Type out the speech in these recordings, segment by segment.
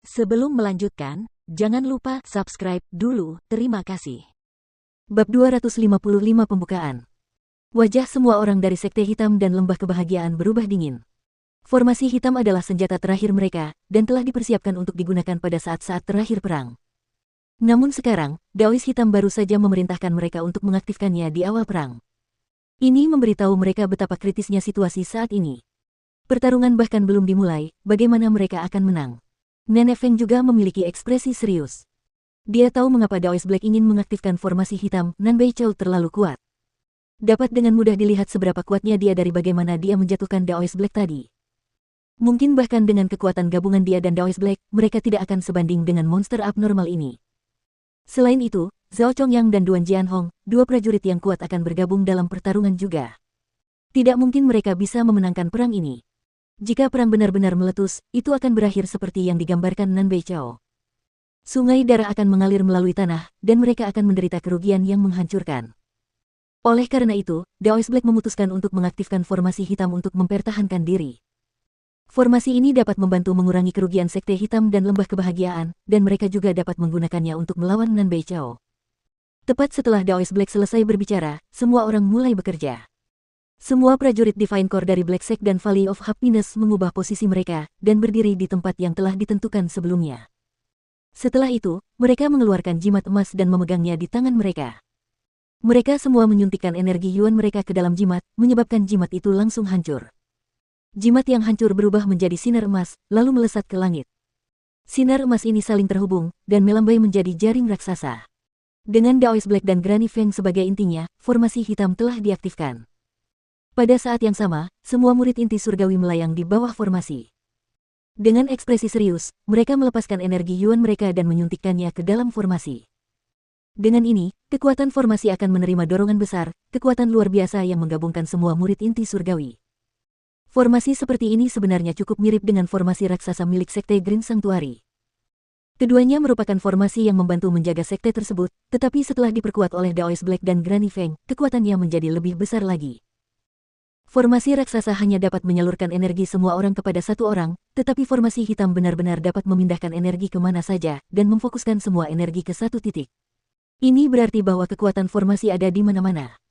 Sebelum melanjutkan, jangan lupa subscribe dulu, terima kasih. Bab 255 Pembukaan. Wajah semua orang dari Sekte Hitam dan Lembah Kebahagiaan berubah dingin. Formasi hitam adalah senjata terakhir mereka, dan telah dipersiapkan untuk digunakan pada saat-saat terakhir perang. Namun sekarang, Daois Hitam baru saja memerintahkan mereka untuk mengaktifkannya di awal perang. Ini memberitahu mereka betapa kritisnya situasi saat ini. Pertarungan bahkan belum dimulai, bagaimana mereka akan menang. Nenek Feng juga memiliki ekspresi serius. Dia tahu mengapa Daois Black ingin mengaktifkan formasi hitam. Nanbei Chou terlalu kuat. Dapat dengan mudah dilihat seberapa kuatnya dia dari bagaimana dia menjatuhkan Daois Black tadi. Mungkin bahkan dengan kekuatan gabungan dia dan Daois Black, mereka tidak akan sebanding dengan monster abnormal ini. Selain itu, Zhao Chongyang dan Duan Jianhong, dua prajurit yang kuat akan bergabung dalam pertarungan juga. Tidak mungkin mereka bisa memenangkan perang ini. Jika perang benar-benar meletus, itu akan berakhir seperti yang digambarkan Nanbei Chou. Sungai darah akan mengalir melalui tanah, dan mereka akan menderita kerugian yang menghancurkan. Oleh karena itu, Daois Black memutuskan untuk mengaktifkan formasi hitam untuk mempertahankan diri. Formasi ini dapat membantu mengurangi kerugian Sekte Hitam dan Lembah Kebahagiaan, dan mereka juga dapat menggunakannya untuk melawan Nanbei Chou. Tepat setelah Daois Black selesai berbicara, semua orang mulai bekerja. Semua prajurit Divine Core dari Black Sect dan Valley of Happiness mengubah posisi mereka, dan berdiri di tempat yang telah ditentukan sebelumnya. Setelah itu, mereka mengeluarkan jimat emas dan memegangnya di tangan mereka. Mereka semua menyuntikkan energi yuan mereka ke dalam jimat, menyebabkan jimat itu langsung hancur. Jimat yang hancur berubah menjadi sinar emas, lalu melesat ke langit. Sinar emas ini saling terhubung, dan melambai menjadi jaring raksasa. Dengan Daois Black dan Granny Feng sebagai intinya, formasi hitam telah diaktifkan. Pada saat yang sama, semua murid inti surgawi melayang di bawah formasi. Dengan ekspresi serius, mereka melepaskan energi yuan mereka dan menyuntikkannya ke dalam formasi. Dengan ini, kekuatan formasi akan menerima dorongan besar, kekuatan luar biasa yang menggabungkan semua murid inti surgawi. Formasi seperti ini sebenarnya cukup mirip dengan formasi raksasa milik Sekte Green Sanctuary. Keduanya merupakan formasi yang membantu menjaga sekte tersebut, tetapi setelah diperkuat oleh Daois Black dan Granny Feng, kekuatannya menjadi lebih besar lagi. Formasi raksasa hanya dapat menyalurkan energi semua orang kepada satu orang, tetapi formasi hitam benar-benar dapat memindahkan energi kemana saja, dan memfokuskan semua energi ke satu titik. Ini berarti bahwa kekuatan formasi ada di mana-mana.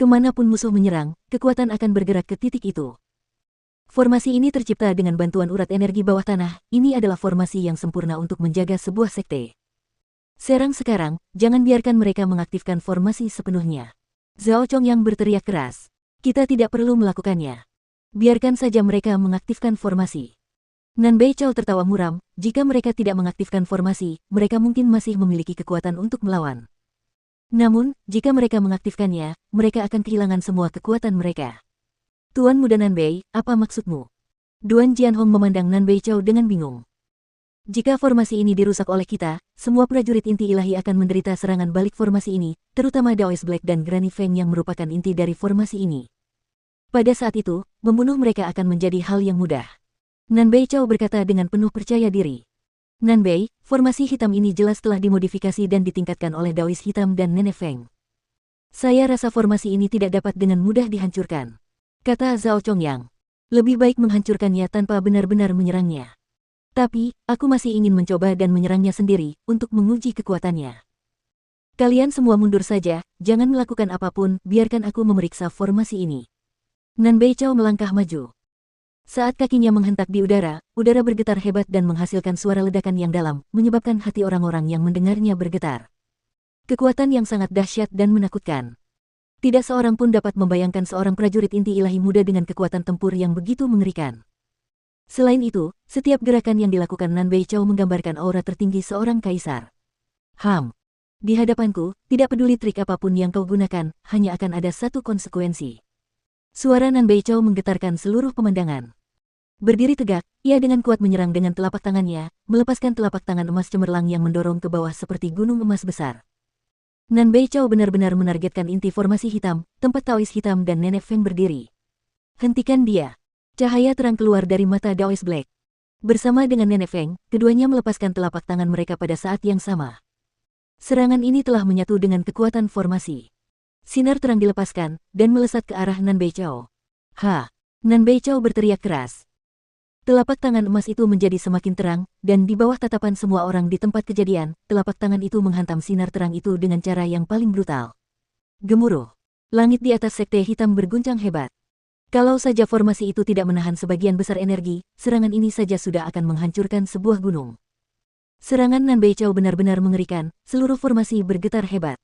Kemanapun musuh menyerang, kekuatan akan bergerak ke titik itu. Formasi ini tercipta dengan bantuan urat energi bawah tanah, ini adalah formasi yang sempurna untuk menjaga sebuah sekte. Serang sekarang, jangan biarkan mereka mengaktifkan formasi sepenuhnya. Zhao Chongyang berteriak keras. Kita tidak perlu melakukannya. Biarkan saja mereka mengaktifkan formasi. Nanbei Chou tertawa muram, jika mereka tidak mengaktifkan formasi, mereka mungkin masih memiliki kekuatan untuk melawan. Namun, jika mereka mengaktifkannya, mereka akan kehilangan semua kekuatan mereka. Tuan Muda Nanbei, apa maksudmu? Duan Jianhong memandang Nanbei Chou dengan bingung. Jika formasi ini dirusak oleh kita, semua prajurit inti ilahi akan menderita serangan balik formasi ini, terutama Daois Black dan Granny Feng yang merupakan inti dari formasi ini. Pada saat itu, membunuh mereka akan menjadi hal yang mudah. Nanbei Chou berkata dengan penuh percaya diri. Nanbei, formasi hitam ini jelas telah dimodifikasi dan ditingkatkan oleh Daois Hitam dan Nenek Feng. Saya rasa formasi ini tidak dapat dengan mudah dihancurkan, kata Zhao Chongyang. Lebih baik menghancurkannya tanpa benar-benar menyerangnya. Tapi, aku masih ingin mencoba dan menyerangnya sendiri, untuk menguji kekuatannya. Kalian semua mundur saja, jangan melakukan apapun, biarkan aku memeriksa formasi ini. Nanbei Chou melangkah maju. Saat kakinya menghentak di udara bergetar hebat dan menghasilkan suara ledakan yang dalam, menyebabkan hati orang-orang yang mendengarnya bergetar. Kekuatan yang sangat dahsyat dan menakutkan. Tidak seorang pun dapat membayangkan seorang prajurit inti ilahi muda dengan kekuatan tempur yang begitu mengerikan. Selain itu, setiap gerakan yang dilakukan Nanbei Chou menggambarkan aura tertinggi seorang kaisar. Di hadapanku, tidak peduli trik apapun yang kau gunakan, hanya akan ada satu konsekuensi. Suara Nanbei Chou menggetarkan seluruh pemandangan. Berdiri tegak, ia dengan kuat menyerang dengan telapak tangannya, melepaskan telapak tangan emas cemerlang yang mendorong ke bawah seperti gunung emas besar. Nanbei Chou benar-benar menargetkan inti formasi hitam, tempat Daois Hitam dan Nenek Feng berdiri. Hentikan dia. Cahaya terang keluar dari mata Daois Black. Bersama dengan Nenek Feng, keduanya melepaskan telapak tangan mereka pada saat yang sama. Serangan ini telah menyatu dengan kekuatan formasi. Sinar terang dilepaskan, dan melesat ke arah Nanbei Chou. Nanbei Chou berteriak keras. Telapak tangan emas itu menjadi semakin terang, dan di bawah tatapan semua orang di tempat kejadian, telapak tangan itu menghantam sinar terang itu dengan cara yang paling brutal. Gemuruh. Langit di atas sekte hitam berguncang hebat. Kalau saja formasi itu tidak menahan sebagian besar energi, serangan ini saja sudah akan menghancurkan sebuah gunung. Serangan Nan Beichao benar-benar mengerikan, seluruh formasi bergetar hebat.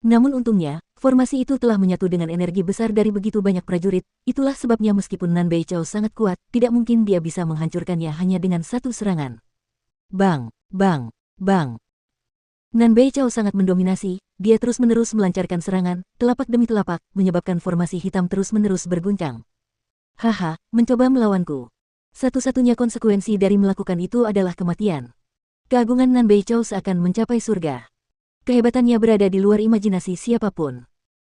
Namun untungnya, formasi itu telah menyatu dengan energi besar dari begitu banyak prajurit, itulah sebabnya meskipun Nan Beichao sangat kuat, tidak mungkin dia bisa menghancurkannya hanya dengan satu serangan. Bang, bang, bang. Nan Beichao sangat mendominasi, dia terus-menerus melancarkan serangan, telapak demi telapak, menyebabkan formasi hitam terus-menerus berguncang. Haha, mencoba melawanku. Satu-satunya konsekuensi dari melakukan itu adalah kematian. Keagungan Nan Beichao seakan mencapai surga. Kehebatannya berada di luar imajinasi siapapun.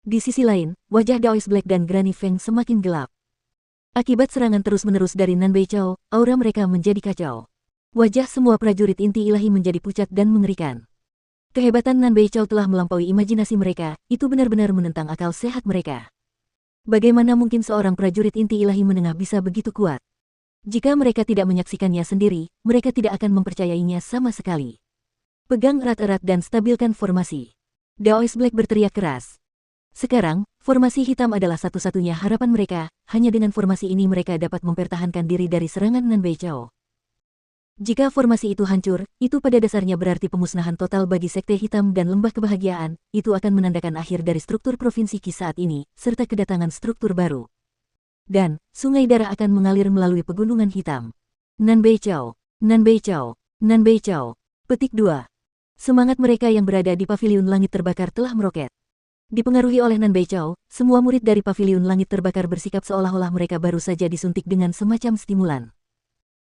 Di sisi lain, wajah Daoist Black dan Granny Feng semakin gelap. Akibat serangan terus-menerus dari Nan Beichao, aura mereka menjadi kacau. Wajah semua prajurit inti ilahi menjadi pucat dan mengerikan. Kehebatan Nan Beichao telah melampaui imajinasi mereka, itu benar-benar menentang akal sehat mereka. Bagaimana mungkin seorang prajurit inti ilahi menengah bisa begitu kuat? Jika mereka tidak menyaksikannya sendiri, mereka tidak akan mempercayainya sama sekali. Pegang erat-erat dan stabilkan formasi. Daoist Black berteriak keras. Sekarang, formasi hitam adalah satu-satunya harapan mereka, hanya dengan formasi ini mereka dapat mempertahankan diri dari serangan Nan Beichao. Jika formasi itu hancur, itu pada dasarnya berarti pemusnahan total bagi sekte hitam dan lembah kebahagiaan, itu akan menandakan akhir dari struktur provinsi Qi saat ini, serta kedatangan struktur baru. Dan, sungai darah akan mengalir melalui pegunungan hitam. Nan Beichao, Nan Beichao, Nan Beichao. Petik 2. Semangat mereka yang berada di Paviliun Langit Terbakar telah meroket. Dipengaruhi oleh Nan Beichao, semua murid dari Paviliun Langit Terbakar bersikap seolah-olah mereka baru saja disuntik dengan semacam stimulan.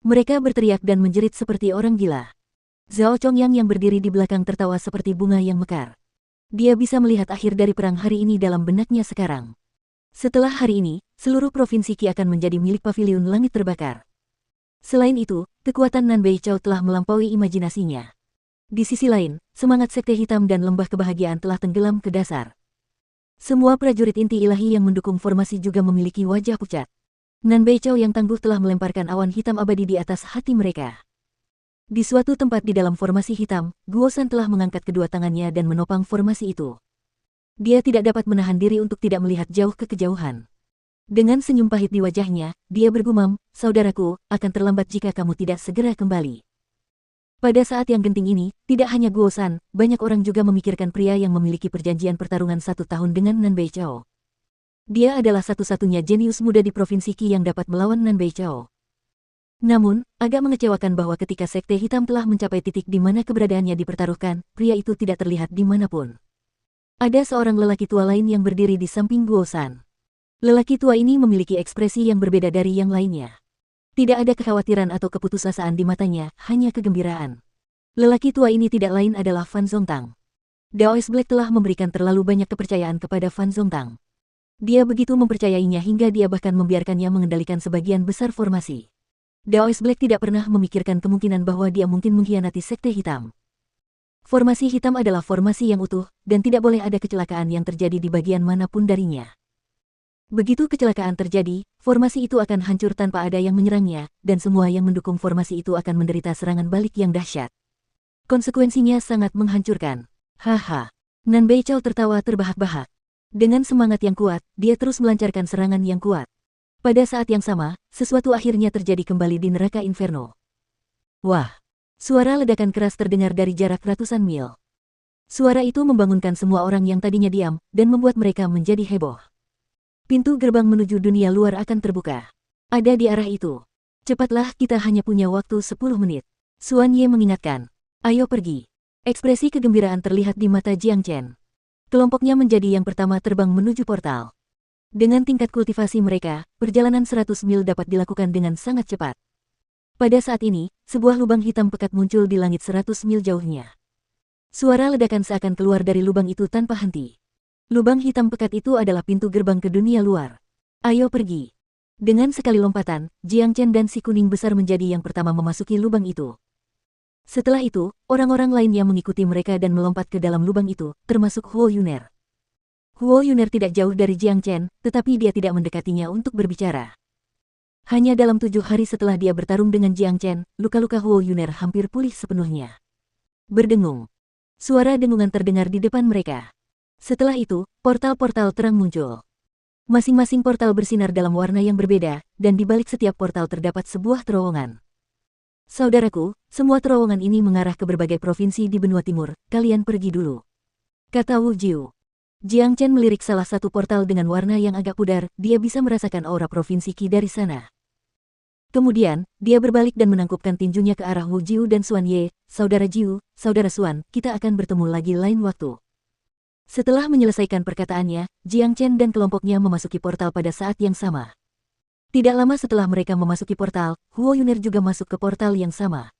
Mereka berteriak dan menjerit seperti orang gila. Zhao Chongyang yang berdiri di belakang tertawa seperti bunga yang mekar. Dia bisa melihat akhir dari perang hari ini dalam benaknya sekarang. Setelah hari ini, seluruh provinsi Qi akan menjadi milik Paviliun Langit Terbakar. Selain itu, kekuatan Nan Beichao telah melampaui imajinasinya. Di sisi lain, semangat sekte hitam dan lembah kebahagiaan telah tenggelam ke dasar. Semua prajurit inti ilahi yang mendukung formasi juga memiliki wajah pucat. Nan Beichao yang tangguh telah melemparkan awan hitam abadi di atas hati mereka. Di suatu tempat di dalam formasi hitam, Guo San telah mengangkat kedua tangannya dan menopang formasi itu. Dia tidak dapat menahan diri untuk tidak melihat jauh ke kejauhan. Dengan senyum pahit di wajahnya, dia bergumam, "Saudaraku, akan terlambat jika kamu tidak segera kembali." Pada saat yang genting ini, tidak hanya Guo San, banyak orang juga memikirkan pria yang memiliki perjanjian pertarungan 1 tahun dengan Nan Beichao. Dia adalah satu-satunya jenius muda di Provinsi Qi yang dapat melawan Nan Beichao. Namun, agak mengecewakan bahwa ketika Sekte Hitam telah mencapai titik di mana keberadaannya dipertaruhkan, pria itu tidak terlihat dimanapun. Ada seorang lelaki tua lain yang berdiri di samping Guo San. Lelaki tua ini memiliki ekspresi yang berbeda dari yang lainnya. Tidak ada kekhawatiran atau keputusasaan di matanya, hanya kegembiraan. Lelaki tua ini tidak lain adalah Fan Zongtang. Daoist Black telah memberikan terlalu banyak kepercayaan kepada Fan Zongtang. Dia begitu mempercayainya hingga dia bahkan membiarkannya mengendalikan sebagian besar formasi. Daoist Black tidak pernah memikirkan kemungkinan bahwa dia mungkin mengkhianati Sekte Hitam. Formasi hitam adalah formasi yang utuh, dan tidak boleh ada kecelakaan yang terjadi di bagian manapun darinya. Begitu kecelakaan terjadi, formasi itu akan hancur tanpa ada yang menyerangnya, dan semua yang mendukung formasi itu akan menderita serangan balik yang dahsyat. Konsekuensinya sangat menghancurkan. Haha. Nan Beichao tertawa terbahak-bahak. Dengan semangat yang kuat, dia terus melancarkan serangan yang kuat. Pada saat yang sama, sesuatu akhirnya terjadi kembali di neraka Inferno. Wah! Suara ledakan keras terdengar dari jarak ratusan mil. Suara itu membangunkan semua orang yang tadinya diam, dan membuat mereka menjadi heboh. Pintu gerbang menuju dunia luar akan terbuka. Ada di arah itu. Cepatlah, kita hanya punya waktu 10 menit. Xuan Ye mengingatkan. Ayo pergi. Ekspresi kegembiraan terlihat di mata Jiang Chen. Kelompoknya menjadi yang pertama terbang menuju portal. Dengan tingkat kultivasi mereka, perjalanan 100 mil dapat dilakukan dengan sangat cepat. Pada saat ini, sebuah lubang hitam pekat muncul di langit 100 mil jauhnya. Suara ledakan seakan keluar dari lubang itu tanpa henti. Lubang hitam pekat itu adalah pintu gerbang ke dunia luar. Ayo pergi. Dengan sekali lompatan, Jiang Chen dan si kuning besar menjadi yang pertama memasuki lubang itu. Setelah itu, orang-orang lainnya mengikuti mereka dan melompat ke dalam lubang itu, termasuk Huo Yuner. Huo Yuner tidak jauh dari Jiang Chen, tetapi dia tidak mendekatinya untuk berbicara. Hanya dalam 7 hari setelah dia bertarung dengan Jiang Chen, luka-luka Huo Yuner hampir pulih sepenuhnya. Berdengung. Suara dengungan terdengar di depan mereka. Setelah itu, portal-portal terang muncul. Masing-masing portal bersinar dalam warna yang berbeda, dan di balik setiap portal terdapat sebuah terowongan. Saudaraku, semua terowongan ini mengarah ke berbagai provinsi di benua timur, kalian pergi dulu. Kata Wu Jiu. Jiang Chen melirik salah satu portal dengan warna yang agak pudar, dia bisa merasakan aura provinsi Qi dari sana. Kemudian, dia berbalik dan menangkupkan tinjunya ke arah Wu Jiu dan Xuan Ye, saudara Jiu, saudara Xuan, kita akan bertemu lagi lain waktu. Setelah menyelesaikan perkataannya, Jiang Chen dan kelompoknya memasuki portal pada saat yang sama. Tidak lama setelah mereka memasuki portal, Huo Yuner juga masuk ke portal yang sama.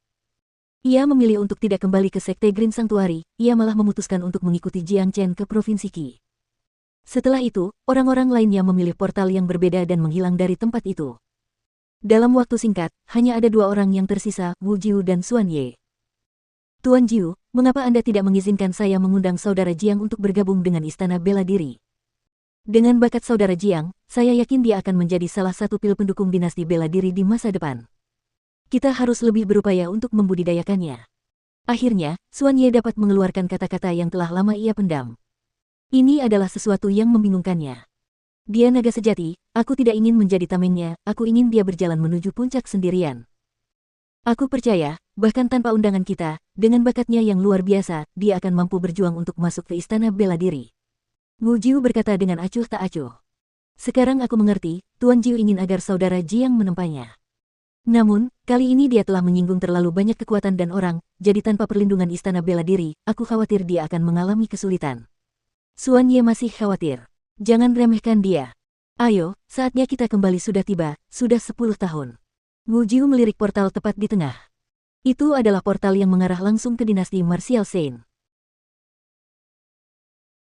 Ia memilih untuk tidak kembali ke Sekte Green Sanctuary, ia malah memutuskan untuk mengikuti Jiang Chen ke Provinsi Qi. Setelah itu, orang-orang lainnya memilih portal yang berbeda dan menghilang dari tempat itu. Dalam waktu singkat, hanya ada 2 orang yang tersisa, Wu Jiu dan Xuan Ye. Tuan Jiu, mengapa Anda tidak mengizinkan saya mengundang saudara Jiang untuk bergabung dengan Istana Bela Diri? Dengan bakat saudara Jiang, saya yakin dia akan menjadi salah satu pil pendukung dinasti bela diri di masa depan. Kita harus lebih berupaya untuk membudidayakannya. Akhirnya, Xuan Ye dapat mengeluarkan kata-kata yang telah lama ia pendam. Ini adalah sesuatu yang membingungkannya. Dia naga sejati, aku tidak ingin menjadi tamengnya, aku ingin dia berjalan menuju puncak sendirian. Aku percaya, bahkan tanpa undangan kita, dengan bakatnya yang luar biasa, dia akan mampu berjuang untuk masuk ke Istana Bela Diri. Wu Jiu berkata dengan acuh tak acuh. Sekarang aku mengerti, Tuan Jiu ingin agar saudara Jiang menempanya. Namun, kali ini dia telah menyinggung terlalu banyak kekuatan dan orang, jadi tanpa perlindungan Istana Bela Diri, aku khawatir dia akan mengalami kesulitan. Xuan Ye masih khawatir. Jangan remehkan dia. Ayo, saatnya kita kembali sudah tiba, sudah 10 tahun. Wu Jiu melirik portal tepat di tengah. Itu adalah portal yang mengarah langsung ke dinasti Martial Saint.